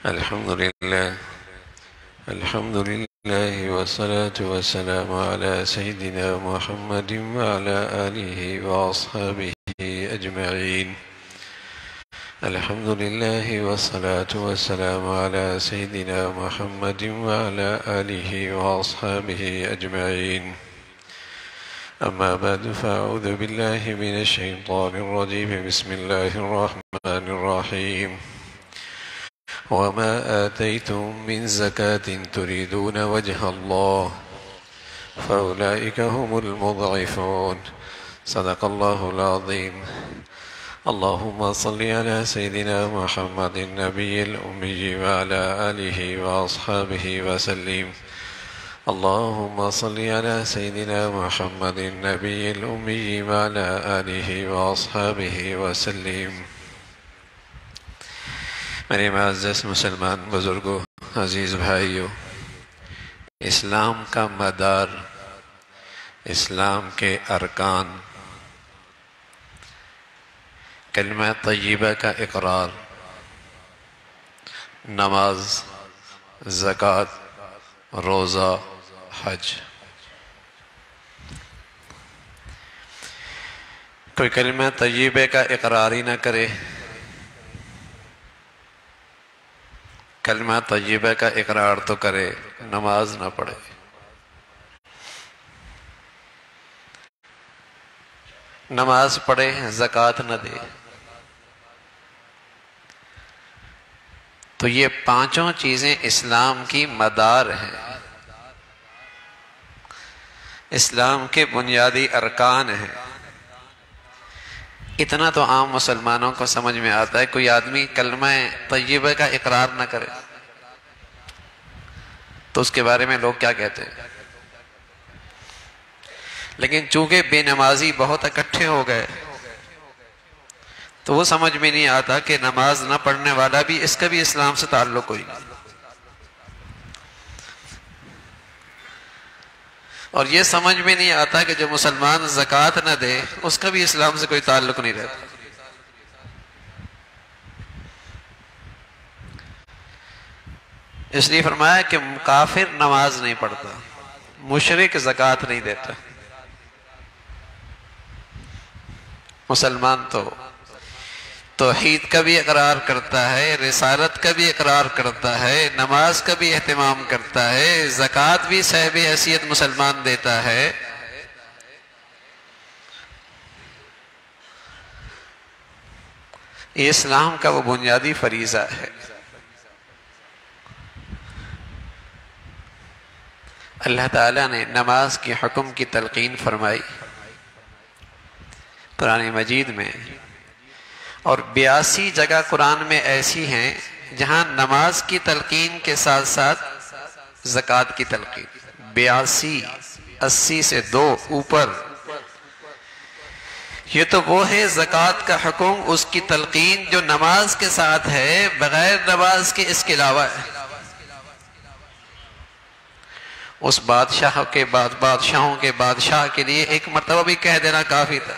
الحمد لله والصلاة والسلام على سيدنا محمد وعلى آله وأصحابه أجمعين. الحمد لله والصلاة والسلام على سيدنا محمد وعلى آله وأصحابه أجمعين. أما بعد فأعوذ بالله من الشيطان الرجيم. بسم الله الرحمن الرحيم. وما آتيتم من زكاة تريدون وجه الله فأولئك هم المضعفون. صدق الله العظيم. اللهم صل على سيدنا محمد النبي الأمي وعلى آله وأصحابه وسلم. اللهم صل على سيدنا محمد النبي الأمي وعلى آله وأصحابه وسلم. میرے معزز مسلمان بزرگوں، عزیز بھائیوں، اسلام کا مدار، اسلام کے ارکان، کلمہ طیبہ کا اقرار، نماز، زکوٰۃ، روزہ، حج۔ کوئی کلمہ طیبہ کا اقرار ہی نہ کرے، کلمہ طیبہ کا اقرار تو کرے، نماز نہ پڑھے، نماز پڑھے، زکوٰۃ نہ دے، تو یہ پانچوں چیزیں اسلام کی مدار ہیں، اسلام کے بنیادی ارکان ہیں۔ اتنا تو عام مسلمانوں کو سمجھ میں آتا ہے۔ کوئی آدمی کلمہ طیبہ کا اقرار نہ کرے تو اس کے بارے میں لوگ کیا کہتے ہیں؟ لیکن چونکہ بے نمازی بہت اکٹھے ہو گئے تو وہ سمجھ میں نہیں آتا کہ نماز نہ پڑھنے والا بھی، اس کا بھی اسلام سے تعلق کوئی نہیں، اور یہ سمجھ میں نہیں آتا کہ جو مسلمان زکوٰۃ نہ دے اس کا بھی اسلام سے کوئی تعلق نہیں رہتا۔ اس لیے فرمایا کہ کافر نماز نہیں پڑھتا، مشرک زکوٰۃ نہیں دیتا، مسلمان تو توحید کا بھی اقرار کرتا ہے، رسالت کا بھی اقرار کرتا ہے، نماز کا بھی اہتمام کرتا ہے، زکوٰۃ بھی صاحب حیثیت مسلمان دیتا ہے۔ یہ اسلام کا وہ بنیادی فریضہ ہے۔ اللہ تعالیٰ نے نماز کے حکم کی تلقین فرمائی قرآن مجید میں، اور 82 جگہ قرآن میں ایسی ہیں جہاں نماز کی تلقین کے ساتھ ساتھ زکوٰۃ کی تلقین، 82، 80 سے 2 اوپر۔ یہ تو وہ ہے زکوٰۃ کا حکم، اس کی تلقین جو نماز کے ساتھ ہے، بغیر نماز کے اس کے علاوہ ہے۔ اس بادشاہ کے بعد بادشاہوں کے بادشاہ کے لیے ایک مرتبہ بھی کہہ دینا کافی تھا،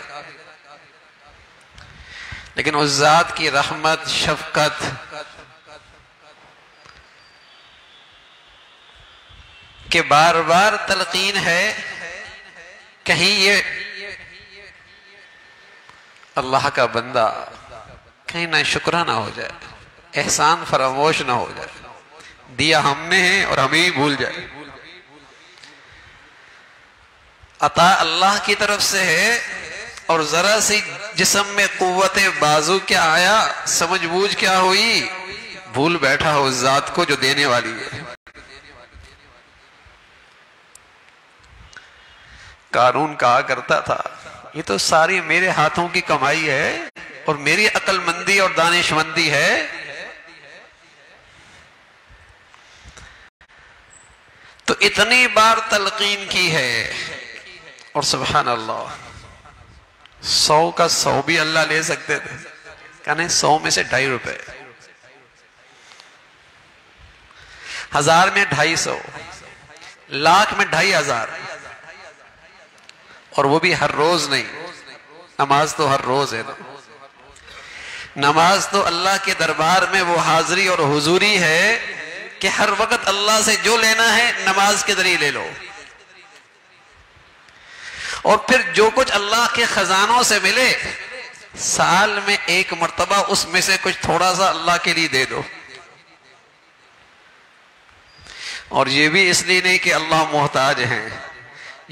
لیکن اس ذات کی رحمت، شفقت، کہ بار بار تلقین ہے، کہیں یہ اللہ کا بندہ کہیں نہ شکرانہ ہو جائے، احسان فراموش نہ ہو جائے، دیا ہم نے ہے اور ہمیں ہی بھول جائے۔ عطا اللہ کی طرف سے ہے، اور ذرا سی جسم میں قوت بازو کیا آیا، سمجھ بوجھ کیا ہوئی، بھول بیٹھا ہو اس ذات کو جو دینے والی ہے۔ قارون کہا کرتا تھا یہ تو ساری میرے ہاتھوں کی کمائی ہے اور میری عقل مندی اور دانش مندی ہے۔ تو اتنی بار تلقین کی ہے، اور سبحان اللہ 100 کا 100 بھی اللہ لے سکتے تھے، کہنے 100 میں سے 2.5 روپے، 1000 میں 250، لاکھ میں 2500، اور وہ بھی ہر روز نہیں، نماز تو ہر روز ہے نا۔ نماز تو اللہ کے دربار میں وہ حاضری اور حضوری ہے کہ ہر وقت اللہ سے جو لینا ہے نماز کے ذریعے لے لو، اور پھر جو کچھ اللہ کے خزانوں سے ملے سال میں ایک مرتبہ اس میں سے کچھ تھوڑا سا اللہ کے لیے دے دو. اور یہ بھی اس لیے نہیں کہ اللہ محتاج ہیں،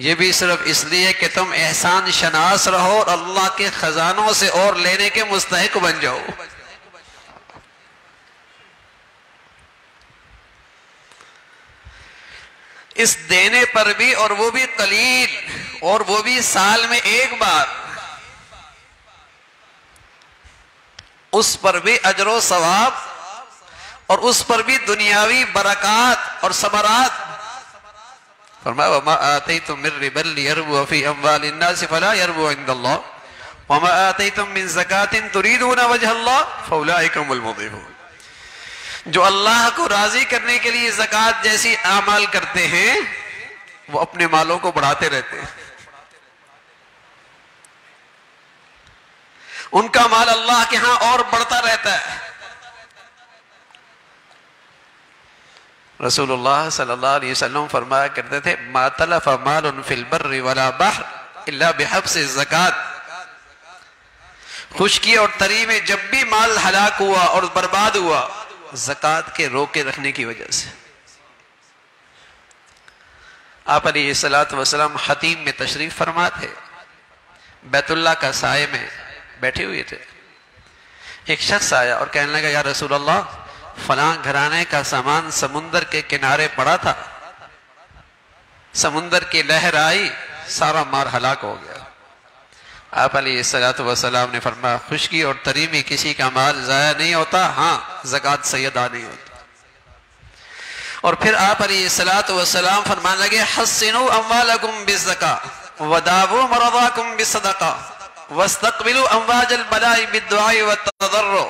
یہ بھی صرف اس لیے کہ تم احسان شناس رہو اور اللہ کے خزانوں سے اور لینے کے مستحق بن جاؤ. اس دینے پر بھی، اور وہ بھی قلیل، اور وہ بھی سال میں ایک بار، اس پر بھی اجر و ثواب اور اس پر بھی دنیاوی برکات اور ثمرات. فرمایا وَمَا آتَيْتُم مِّن رِّبًا لِّيَرْبُوَ فِي أَمْوَالِ النَّاسِ فَلَا يَرْبُو عِندَ اللَّهِ وَمَا آتَيْتُم مِّن زَكَاةٍ تُرِيدُونَ وَجْهَ اللَّهِ فَأُولَٰئِكَ هُمُ الْمُضْعِفُونَ. جو اللہ کو راضی کرنے کے لیے زکوٰۃ جیسی اعمال کرتے ہیں وہ اپنے مالوں کو بڑھاتے رہتے ہیں. ان کا مال اللہ کے ہاں اور بڑھتا رہتا ہے. رسول اللہ صلی اللہ علیہ وسلم فرمایا کرتے تھے ما تلف مال فی البر ولا بحر الا بحبس الزکوٰۃ. خشکی اور تری میں جب بھی مال ہلاک ہوا اور برباد ہوا زکوٰۃ کے روکے رکھنے کی وجہ سے. آپ علیہ الصلوۃ والسلام حتیم میں تشریف فرما تھے، بیت اللہ کا سائے میں بیٹھے ہوئے تھے. ایک شخص آیا اور کہنے لگا یا رسول اللہ فلاں گھرانے کا سامان سمندر کے کنارے پڑا تھا، سمندر کی لہر آئی سارا مال ہلاک ہو گیا. آپ علیہ الصلوۃ والسلام نے فرمایا خشکی اور تری میں کسی کا مال ضائع نہیں ہوتا، ہاں زکوٰۃ سے ادا نہیں ہوتی. اور پھر آپ علیہ الصلوۃ والسلام فرمانے لگے حسنوا اموالکم بالزکاۃ وداووا مرضاکم بالصدقہ واستقبلوا امواج البلاء بالدعاء والتضرع.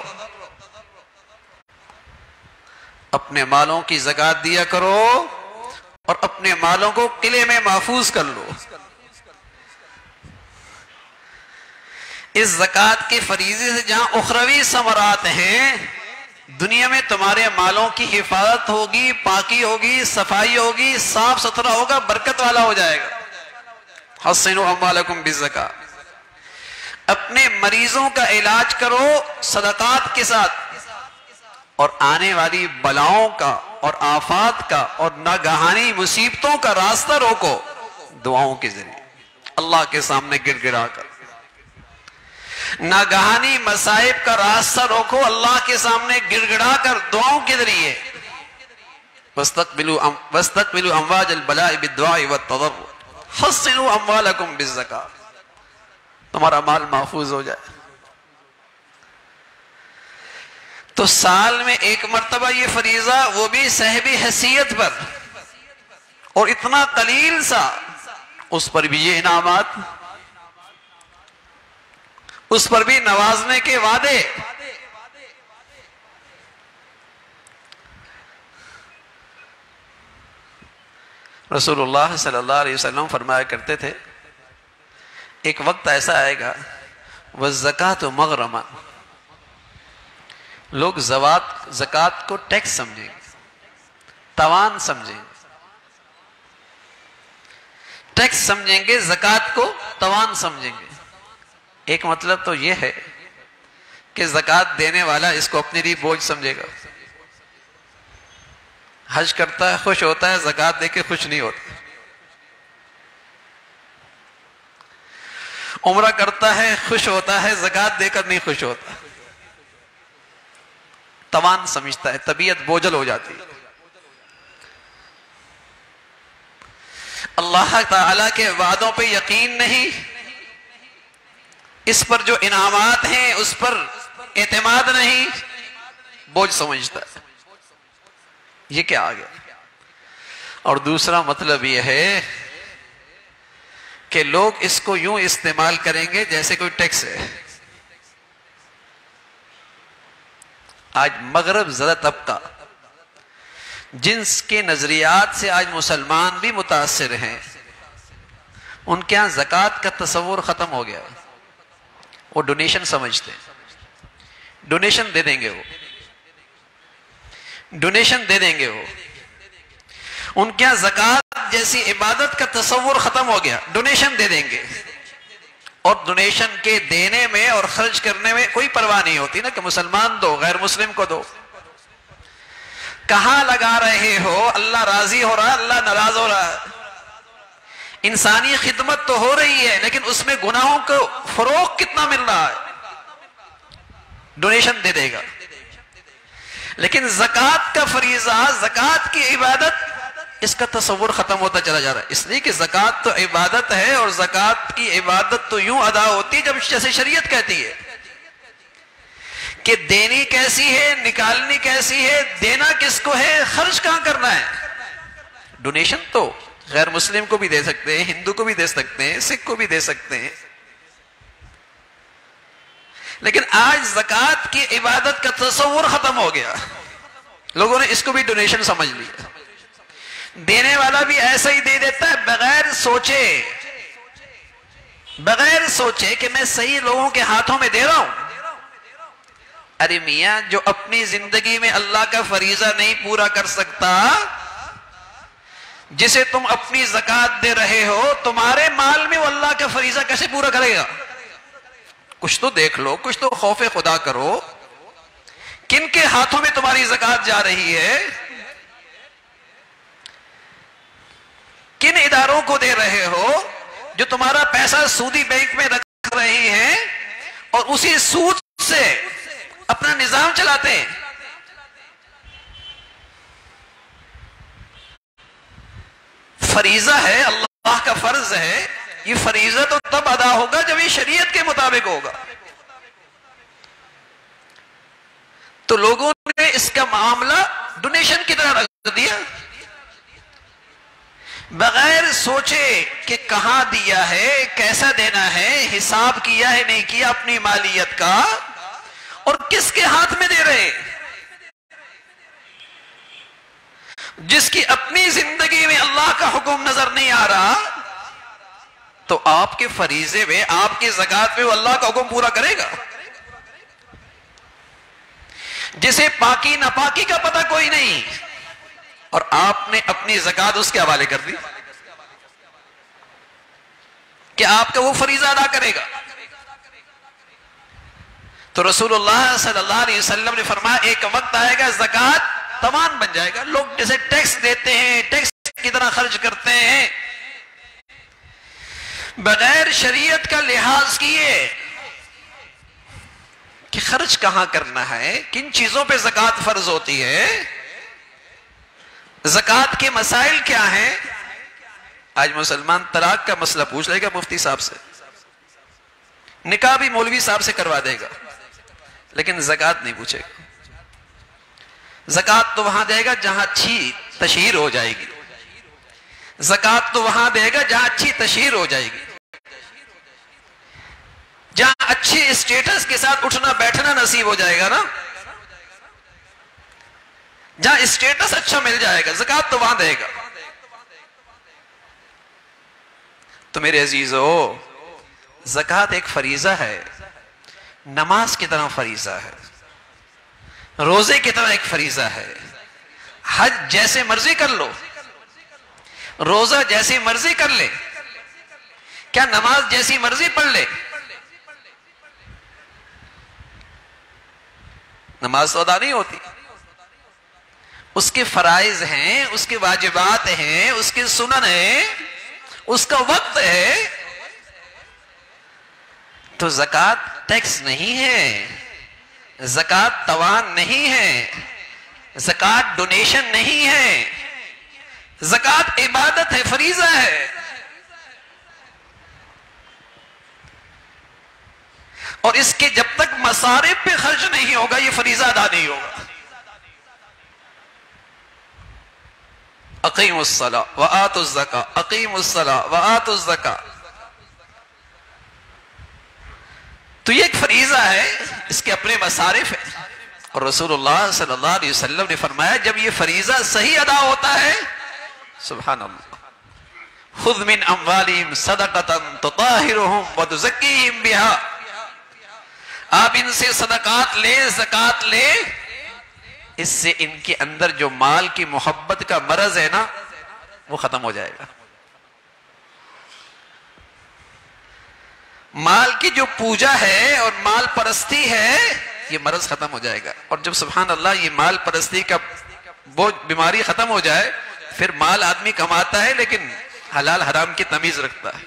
اپنے مالوں کی زکوٰۃ دیا کرو اور اپنے مالوں کو قلعے میں محفوظ کر لو. اس زکوٰۃ کے فریضے سے جہاں اخروی ثمرات ہیں، دنیا میں تمہارے مالوں کی حفاظت ہوگی، پاکی ہوگی، صفائی ہوگی، صاف ستھرا ہوگا، برکت والا ہو جائے گا. حسنوا اموالکم بالزکاۃ. اپنے مریضوں کا علاج کرو صدقات کے ساتھ، اور آنے والی بلاؤں کا اور آفات کا اور ناگہانی مصیبتوں کا راستہ روکو دعاؤں کے ذریعے، اللہ کے سامنے گر گرا کر. ناگہانی مصائب کا راستہ روکو اللہ کے سامنے گر گڑا کر دعاؤں کے ذریعے. واستقبلوا امواج البلاء بالدعاء والتضرع حسنوا اموالکم بالزکاۃ. تمہارا مال محفوظ ہو جائے. تو سال میں ایک مرتبہ یہ فریضہ، وہ بھی صاحب حیثیت پر، اور اتنا قلیل سا، اس پر بھی یہ انعامات، اس پر بھی نوازنے کے وعدے. رسول اللہ صلی اللہ علیہ وسلم فرمایا کرتے تھے ایک وقت ایسا آئے گا وَالزَّكَاةُ مَغْرَمًا، لوگ زکوٰۃ کو ٹیکس سمجھیں گے، تاوان سمجھیں گے. ٹیکس سمجھیں گے، زکوٰۃ کو تاوان سمجھیں گے. ایک مطلب تو یہ ہے کہ زکوٰۃ دینے والا اس کو اپنے لیے بوجھ سمجھے گا. حج کرتا ہے خوش ہوتا ہے، زکوٰۃ دے کے خوش نہیں ہوتا. عمرہ کرتا ہے خوش ہوتا ہے، زکوٰۃ دے کر نہیں خوش ہوتا. توان سمجھتا ہے، طبیعت بوجھل ہو جاتی ہے. اللہ تعالیٰ کے وعدوں پہ یقین نہیں، اس پر جو انعامات ہیں اس پر اعتماد نہیں، بوجھ سمجھتا ہے. یہ کیا آ گیا؟ اور دوسرا مطلب یہ ہے کہ لوگ اس کو یوں استعمال کریں گے جیسے کوئی ٹیکس ہے. آج مغرب زدہ طبقہ جنس کے نظریات سے آج مسلمان بھی متاثر ہیں، ان کے ہاں زکوٰۃ کا تصور ختم ہو گیا. وہ ڈونیشن سمجھتے ہیں. ڈونیشن دے دیں گے وہ، ڈونیشن دے دیں گے وہ. ان کے یہاں زکوٰۃ جیسی عبادت کا تصور ختم ہو گیا، ڈونیشن دے دیں گے. اور ڈونیشن کے دینے میں اور خرچ کرنے میں کوئی پرواہ نہیں ہوتی نا کہ مسلمان دو غیر مسلم کو دو. کہاں لگا رہے ہو؟ اللہ راضی ہو رہا، اللہ ناراض ہو رہا. انسانی خدمت تو ہو رہی ہے لیکن اس میں گناہوں کو فروغ کتنا مل رہا ہے؟ ڈونیشن دے دے گا. لیکن زکوٰۃ کا فریضہ، زکوٰۃ کی عبادت، اس کا تصور ختم ہوتا چلا جا رہا ہے. اس لیے کہ زکوٰۃ تو عبادت ہے، اور زکوٰۃ کی عبادت تو یوں ادا ہوتی جب جیسے شریعت کہتی ہے کہ دینی کیسی ہے، نکالنی کیسی ہے، دینا کس کو ہے، خرچ کہاں کرنا ہے. ڈونیشن تو غیر مسلم کو بھی دے سکتے ہیں، ہندو کو بھی دے سکتے ہیں، سکھ کو بھی دے سکتے ہیں. لیکن آج زکوٰۃ کی عبادت کا تصور ختم ہو گیا. لوگوں نے اس کو بھی ڈونیشن سمجھ لیا. دینے والا بھی ایسا ہی دے دیتا ہے بغیر سوچے، بغیر سوچے کہ میں صحیح لوگوں کے ہاتھوں میں دے رہا ہوں. ارے میاں، جو اپنی زندگی میں اللہ کا فریضہ نہیں پورا کر سکتا، جسے تم اپنی زکوٰۃ دے رہے ہو، تمہارے مال میں وہ اللہ کا فریضہ کیسے پورا کرے گا؟ کچھ تو دیکھ لو، کچھ تو خوف خدا کرو. کن کے ہاتھوں میں تمہاری زکوٰۃ جا رہی ہے؟ کن اداروں کو دے رہے ہو جو تمہارا پیسہ سودی بینک میں رکھ رہے ہیں اور اسی سود سے اپنا نظام چلاتے ہیں؟ فریضہ ہے، اللہ کا فرض ہے. یہ فریضہ تو تب ادا ہوگا جب یہ شریعت کے مطابق ہوگا. تو لوگوں نے اس کا معاملہ ڈونیشن کی طرح رکھ دیا، بغیر سوچے کہ کہاں دیا ہے، کیسا دینا ہے، حساب کیا ہے نہیں کیا اپنی مالیت کا، اور کس کے ہاتھ میں دے رہے. جس کی اپنی زندگی میں اللہ کا حکم نظر نہیں آ رہا، تو آپ کے فریضے میں، آپ کی زکوٰۃ میں وہ اللہ کا حکم پورا کرے گا. جسے پاکی ناپاکی کا پتہ کوئی نہیں، اور آپ نے اپنی زکوٰۃ اس کے حوالے کر دی کہ آپ کا وہ فریضہ ادا کرے گا. تو رسول اللہ صلی اللہ علیہ وسلم نے فرمایا ایک وقت آئے گا زکوٰۃ تاوان بن جائے گا. لوگ جیسے ٹیکس دیتے ہیں، ٹیکس کی طرح خرچ کرتے ہیں، بغیر شریعت کا لحاظ کیے کہ خرچ کہاں کرنا ہے، کن چیزوں پہ زکوٰۃ فرض ہوتی ہے، زکوٰۃ کے مسائل کیا ہیں. آج مسلمان طلاق کا مسئلہ پوچھ لے گا مفتی صاحب سے، نکاح بھی مولوی صاحب سے کروا دے گا، لیکن زکوٰۃ نہیں پوچھے گا. زکوٰۃ تو وہاں دے گا جہاں اچھی تشہیر ہو جائے گی، زکوٰۃ تو وہاں دے گا جہاں اچھی تشہیر ہو جائے گی، جہاں اچھی اسٹیٹس کے ساتھ اٹھنا بیٹھنا نصیب ہو جائے گا نا، جہاں اسٹیٹس اچھا مل جائے گا، زکوٰۃ تو وہاں دے گا. تو میرے عزیزو، زکوٰۃ ایک فریضہ ہے، نماز کی طرح فریضہ ہے، روزے کی طرح ایک فریضہ ہے. حج جیسے مرضی کر لو، روزہ جیسی مرضی کر لے، کیا نماز جیسی مرضی پڑھ لے، نماز تو ادا نہیں ہوتی. اس کے فرائض ہیں، اس کے واجبات ہیں، اس کے سنن ہیں، اس کا وقت ہے. تو زکوٰۃ ٹیکس نہیں ہے، زکوٰۃ تاوان نہیں ہے، زکوٰۃ ڈونیشن نہیں ہے، زکوٰۃ عبادت ہے، فریضہ ہے. اور اس کے جب تک مصارف پہ خرچ نہیں ہوگا یہ فریضہ ادا نہیں ہوگا. اقیموا الصلاۃ وآتوا الزکاۃ، اقیموا الصلاۃ وآتوا الزکاۃ. تو یہ ایک فریضہ ہے، اس کے اپنے مصارف ہیں. اور رسول اللہ صلی اللہ علیہ وسلم نے فرمایا جب یہ فریضہ صحیح ادا ہوتا ہے، سبحان اللہ، خذ من اموالہم صدقۃ تطہرہم وتزکیہم بہا. آپ ان سے صدقات لے، زکات لے، اس سے ان کے اندر جو مال کی محبت کا مرض ہے نا وہ ختم ہو جائے گا. مال کی جو پوجا ہے اور مال پرستی ہے یہ مرض ختم ہو جائے گا. اور جب سبحان اللہ یہ مال پرستی کا وہ بیماری ختم ہو جائے پھر مال آدمی کماتا ہے لیکن حلال حرام کی تمیز رکھتا ہے،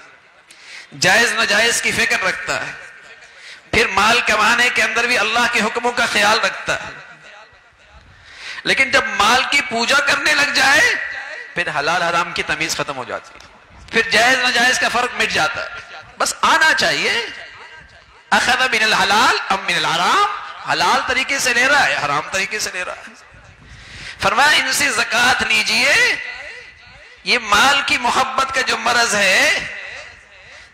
جائز ناجائز کی فکر رکھتا ہے، پھر مال کمانے کے اندر بھی اللہ کے حکموں کا خیال رکھتا ہے. لیکن جب مال کی پوجا کرنے لگ جائے پھر حلال حرام کی تمیز ختم ہو جاتی ہے، پھر جائز ناجائز کا فرق مٹ جاتا ہے. بس آنا چاہیے اخذ من الحلال ام من الحرام، حلال طریقے سے لے رہا ہے حرام طریقے سے لے رہا ہے. فرمایا ان سے زکات لیجئے. یہ مال کی محبت کا جو مرض ہے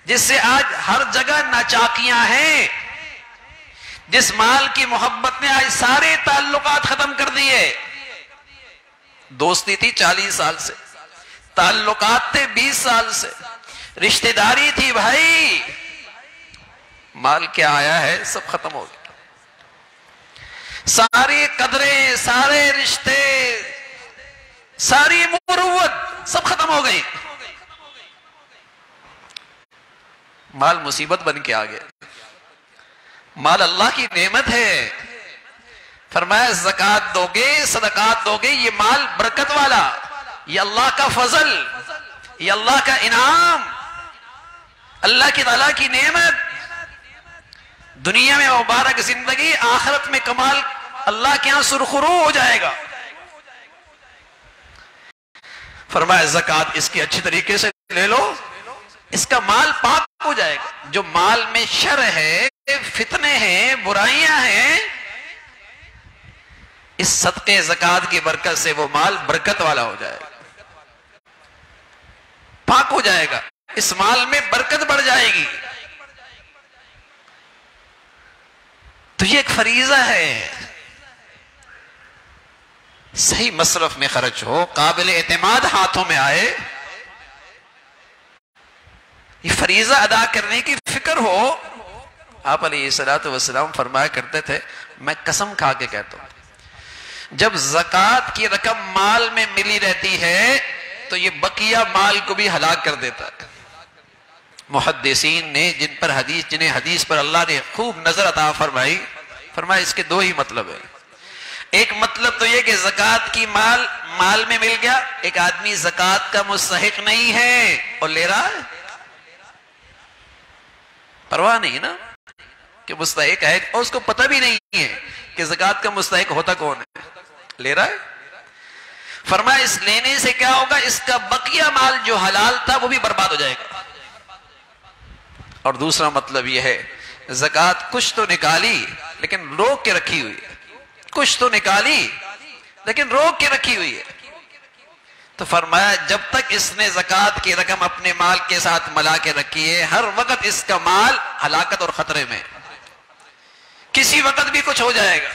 جس سے آج ہر جگہ ناچاکیاں ہیں، جس مال کی محبت نے آج سارے تعلقات ختم کر دیے. دوستی تھی 40 سال سے، تعلقات تھے 20 سال سے، رشتہ داری تھی بھائی، مال کیا آیا ہے سب ختم ہو گیا. ساری قدریں، سارے رشتے، ساری مروت سب ختم ہو گئی. مال مصیبت بن کے آ گیا. مال اللہ کی نعمت ہے. فرمایا زکات دو گے، صدقات دو گے، یہ مال برکت والا، یہ اللہ کا فضل، یہ اللہ کا انعام، اللہ کی تعالیٰ کی نعمت. دنیا میں مبارک زندگی، آخرت میں کمال اللہ کے ہاں سرخرو ہو جائے گا. فرمایا زکات اس کی اچھی طریقے سے لے لو، اس کا مال پاک ہو جائے گا. جو مال میں شر ہے، فتنے ہیں، برائیاں ہیں، اس صدقے زکات کی برکت سے وہ مال برکت والا ہو جائے گا، پاک ہو جائے گا. اس مال میں برکت بڑھ جائے گی. تو یہ ایک فریضہ ہے، صحیح مصرف میں خرچ ہو، قابل اعتماد ہاتھوں میں آئے، یہ فریضہ ادا کرنے کی فکر ہو. آپ علیہ الصلوۃ والسلام فرمایا کرتے تھے، میں قسم کھا کے کہتا ہوں جب زکات کی رقم مال میں ملی رہتی ہے تو یہ بقیہ مال کو بھی ہلاک کر دیتا ہے. محدثین نے جنہیں حدیث پر اللہ نے خوب نظر عطا فرمائی، فرمایا اس کے دو ہی مطلب ہیں. ایک مطلب تو یہ کہ زکات کی مال میں مل گیا، ایک آدمی زکات کا مستحق نہیں ہے اور لے رہا ہے، پرواہ نہیں نا کہ مستحق ہے، اور اس کو پتہ بھی نہیں ہے کہ زکات کا مستحق ہوتا کون ہے، لے رہا ہے. فرمایا اس لینے سے کیا ہوگا، اس کا بقیہ مال جو حلال تھا وہ بھی برباد ہو جائے گا. اور دوسرا مطلب یہ ہے زکات کچھ تو نکالی لیکن روک کے رکھی ہوئی ہے، کچھ تو نکالی لیکن روک کے رکھی ہوئی ہے. تو فرمایا جب تک اس نے زکات کی رقم اپنے مال کے ساتھ ملا کے رکھی ہے، ہر وقت اس کا مال ہلاکت اور خطرے میں، کسی وقت بھی کچھ ہو جائے گا.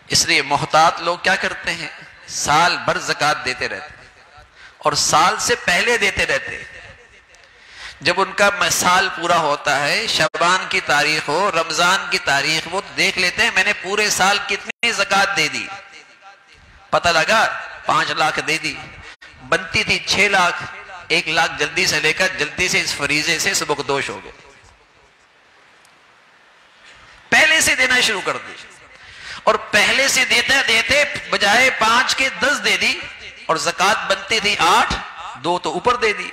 اس لیے محتاط لوگ کیا کرتے ہیں، سال بھر زکات دیتے رہتے اور سال سے پہلے دیتے رہتے. جب ان کا سال پورا ہوتا ہے، شعبان کی تاریخ ہو، رمضان کی تاریخ، وہ دیکھ لیتے ہیں میں نے پورے سال کتنی زکات دے دی. پتہ لگا 5 لاکھ دے دی، بنتی تھی 6 لاکھ، 1 لاکھ جلدی سے لے کر جلدی سے اس فریضے سے سبکدوش ہو گئے، پہلے سے دینا شروع کر دی. اور پہلے سے دیتے دیتے بجائے 5 کے 10 دے دی، اور زکات بنتی تھی 8، 2 تو اوپر دے دی.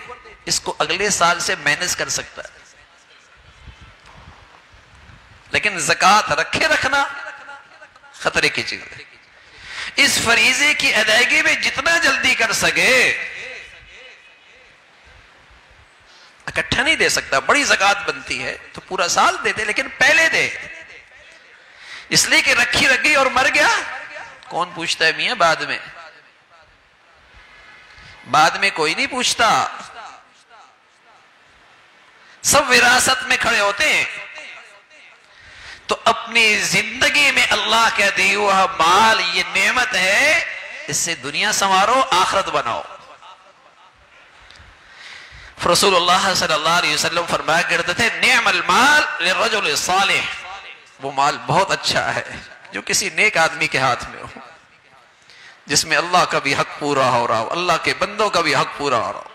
اس کو اگلے سال سے مینج کر سکتا ہے. لیکن زکات رکھے رکھنا خطرے کی چیز ہے. اس فریضے کی ادائیگی میں جتنا جلدی کر سکے، اکٹھا نہیں دے سکتا. بڑی زکات بنتی ہے تو پورا سال دے دے، لیکن پہلے دے، اس لیے کہ رکھی گئی اور مر گیا کون پوچھتا ہے میاں. بعد میں کوئی نہیں پوچھتا، سب وراثت میں کھڑے ہوتے ہیں. تو اپنی زندگی میں اللہ کا دیا ہوا مال یہ نعمت ہے، اس سے دنیا سنوارو، آخرت بناؤ. رسول اللہ صلی اللہ علیہ وسلم فرمایا کرتے تھے نعم المال للرجل الصالح، وہ مال بہت اچھا ہے جو کسی نیک آدمی کے ہاتھ میں ہو، جس میں اللہ کا بھی حق پورا ہو رہا ہو، اللہ کے بندوں کا بھی حق پورا ہو رہا ہو،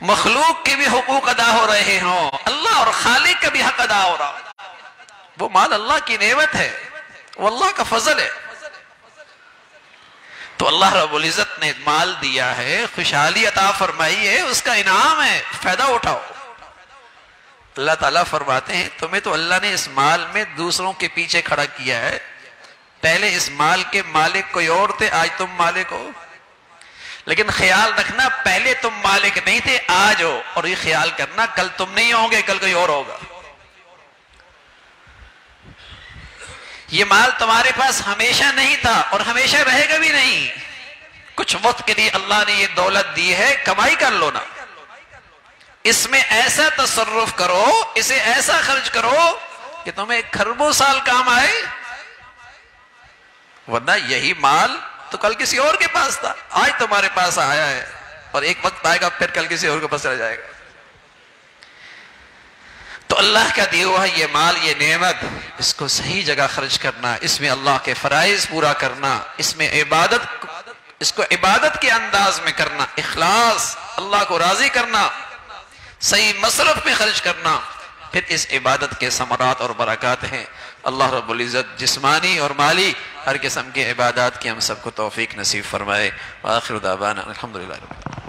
مخلوق کے بھی حقوق ادا ہو رہے ہوں، اللہ اور خالق کا بھی حق ادا ہو رہا ہو۔ وہ مال اللہ کی نعمت ہے، وہ اللہ کا فضل ہے۔ تو اللہ رب العزت نے مال دیا ہے، خوشحالی عطا فرمائی ہے، اس کا انعام ہے، فائدہ اٹھاؤ۔ اللہ تعالیٰ فرماتے ہیں تمہیں تو اللہ نے اس مال میں دوسروں کے پیچھے کھڑا کیا ہے، پہلے اس مال کے مالک کوئی اور تھے، آج تم مالک ہو، لیکن خیال رکھنا پہلے تم مالک نہیں تھے، آج ہو، اور یہ خیال کرنا کل تم نہیں ہوں گے، کل کوئی اور ہوگا۔ یہ مال تمہارے پاس ہمیشہ نہیں تھا اور ہمیشہ رہے گا بھی نہیں، کچھ وقت کے لیے اللہ نے یہ دولت دی ہے، کمائی کر لو نا، اس میں ایسا تصرف کرو، اسے ایسا خرچ کرو کہ تمہیں کھربوں سال کام آئے، ورنہ یہی مال تو کل کسی اور کے پاس تھا، آج تمہارے پاس آیا ہے اور ایک وقت آئے گا پھر کل کسی اور کے پاس چلا جائے گا۔ تو اللہ کا دیا ہوا یہ مال، یہ نعمت، اس کو صحیح جگہ خرچ کرنا، اس میں اللہ کے فرائض پورا کرنا، اس میں اس کو عبادت کے انداز میں کرنا، اخلاص، اللہ کو راضی کرنا، صحیح مصرف میں خرچ کرنا، پھر اس عبادت کے ثمرات اور برکات ہیں۔ اللہ رب العزت جسمانی اور مالی ہر قسم کے عبادات کی ہم سب کو توفیق نصیب فرمائے۔ وآخر دعوانا الحمدللہ رب العالمین۔